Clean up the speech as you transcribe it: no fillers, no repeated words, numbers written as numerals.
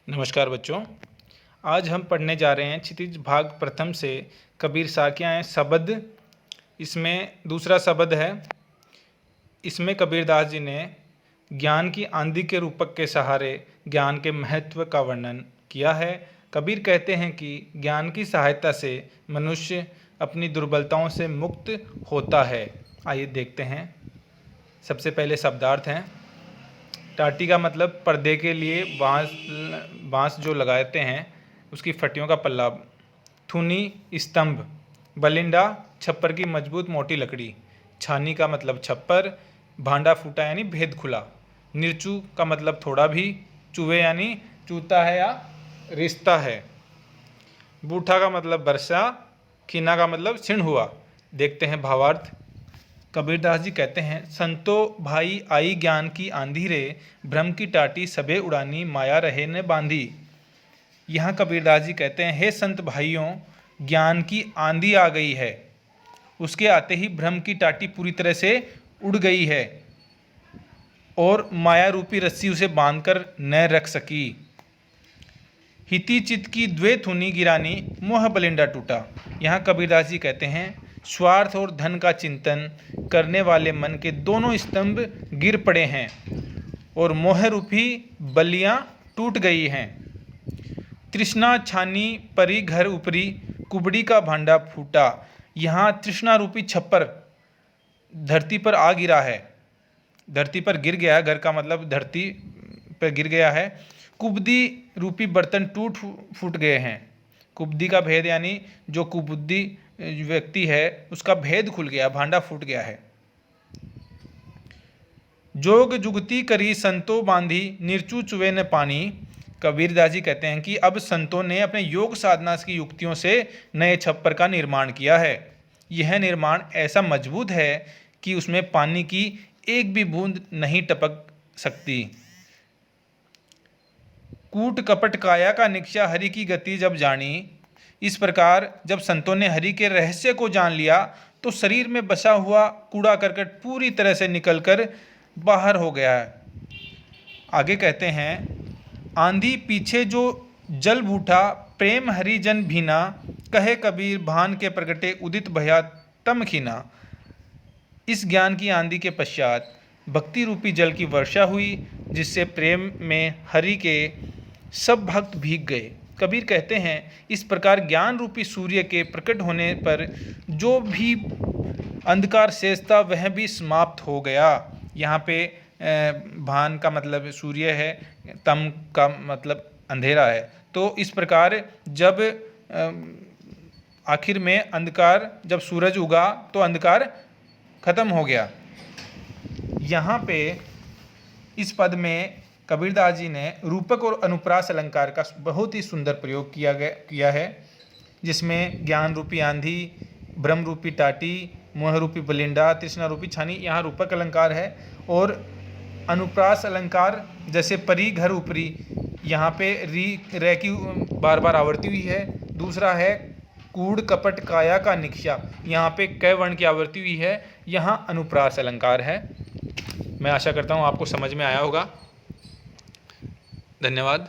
नमस्कार बच्चों। आज हम पढ़ने जा रहे हैं क्षितिज भाग प्रथम से कबीर साखियाँ हैं शब्द। इसमें दूसरा शब्द है। इसमें कबीरदास जी ने ज्ञान की आंधी के रूपक के सहारे ज्ञान के महत्व का वर्णन किया है। कबीर कहते हैं कि ज्ञान की सहायता से मनुष्य अपनी दुर्बलताओं से मुक्त होता है। आइए देखते हैं। सबसे पहले शब्दार्थ हैं। टाटी का मतलब पर्दे के लिए बांस जो लगाते हैं उसकी फटियों का पल्ला। थुनी स्तंभ। बलिंडा छप्पर की मजबूत मोटी लकड़ी। छानी का मतलब छप्पर। भांडा फूटा यानी भेद खुला। निरचू का मतलब थोड़ा भी। चूहे यानी चूता है या रिश्ता है। बूठा का मतलब वर्षा। खीना का मतलब क्षीण हुआ। देखते हैं भावार्थ। कबीरदास जी कहते हैं, संतो भाई आई ज्ञान की आंधी रे, भ्रम की टाटी सबे उड़ानी, माया रहे न बांधी। यहाँ कबीरदास जी कहते हैं, हे संत भाइयों, ज्ञान की आंधी आ गई है। उसके आते ही भ्रम की टाटी पूरी तरह से उड़ गई है और माया रूपी रस्सी उसे बांधकर न रख सकी। हिती चित की द्वे थुनी गिरानी, मोह बलिंडा टूटा। यहाँ कबीरदास जी कहते हैं, स्वार्थ और धन का चिंतन करने वाले मन के दोनों स्तंभ गिर पड़े हैं और मोह रूपी बलियां टूट गई हैं। तृष्णा छानी परी घर ऊपरी, कुबड़ी का भांडा फूटा। यहाँ तृष्णा रूपी छप्पर धरती पर आ गिरा है। धरती पर गिर गया है। घर का मतलब धरती पर गिर गया है। कुबदी रूपी बर्तन टूट फूट गए हैं। कुबदी का भेद यानी जो कुबुद्धि व्यक्ति है उसका भेद खुल गया, भांडा फूट गया है। जोग जुगती करी संतो बांधी, निरचू चुवे न पानी। कबीरदास जी कहते हैं कि अब संतों ने अपने योग साधना की युक्तियों से नए छप्पर का निर्माण किया है। यह निर्माण ऐसा मजबूत है कि उसमें पानी की एक भी बूंद नहीं टपक सकती। कूट कपट काया का निक्षा, हरि की गति जब जानी। इस प्रकार जब संतों ने हरि के रहस्य को जान लिया तो शरीर में बसा हुआ कूड़ा करकट पूरी तरह से निकलकर बाहर हो गया है। आगे कहते हैं, आंधी पीछे जो जल बूठा, प्रेम हरि जन भीना, कहे कबीर भान के प्रगटे, उदित भया तम खीना। इस ज्ञान की आंधी के पश्चात भक्ति रूपी जल की वर्षा हुई, जिससे प्रेम में हरि के सब भक्त भीग गए। कबीर कहते हैं, इस प्रकार ज्ञान रूपी सूर्य के प्रकट होने पर जो भी अंधकार शेष था वह भी समाप्त हो गया। यहाँ पे भान का मतलब सूर्य है, तम का मतलब अंधेरा है। तो इस प्रकार जब आखिर में अंधकार, जब सूरज उगा तो अंधकार खत्म हो गया। यहाँ पे इस पद में कबीरदास जी ने रूपक और अनुप्रास अलंकार का बहुत ही सुंदर प्रयोग किया है, जिसमें ज्ञान रूपी आंधी, ब्रह्म रूपी टाटी, मोह रूपी बलिंडा, तृष्णा रूपी छानी यहाँ रूपक अलंकार है। और अनुप्रास अलंकार जैसे परी घर ऊपरी, यहाँ पे री रे की बार बार आवृत्ति हुई है। दूसरा है कूड़ कपट काया का निक्षा, यहाँ पे क वर्ण की आवृत्ति हुई है। यहाँ अनुप्रास अलंकार है। मैं आशा करता हूँ आपको समझ में आया होगा। धन्यवाद।